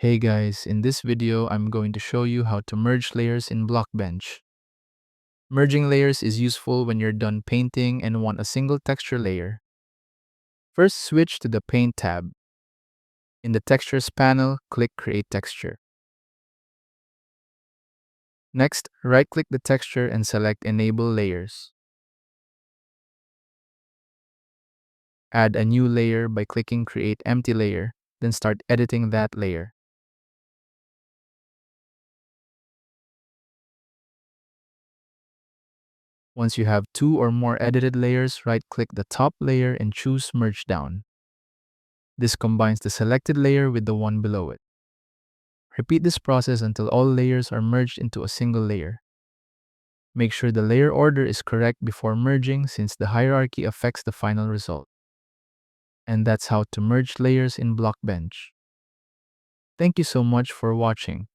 Hey guys, in this video, I'm going to show you how to merge layers in Blockbench. Merging layers is useful when you're done painting and want a single texture layer. First, switch to the Paint tab. In the Textures panel, click Create Texture. Next, right-click the texture and select Enable Layers. Add a new layer by clicking Create Empty Layer, then start editing that layer. Once you have two or more edited layers, right-click the top layer and choose Merge Down. This combines the selected layer with the one below it. Repeat this process until all layers are merged into a single layer. Make sure the layer order is correct before merging since the hierarchy affects the final result. And that's how to merge layers in Blockbench. Thank you so much for watching.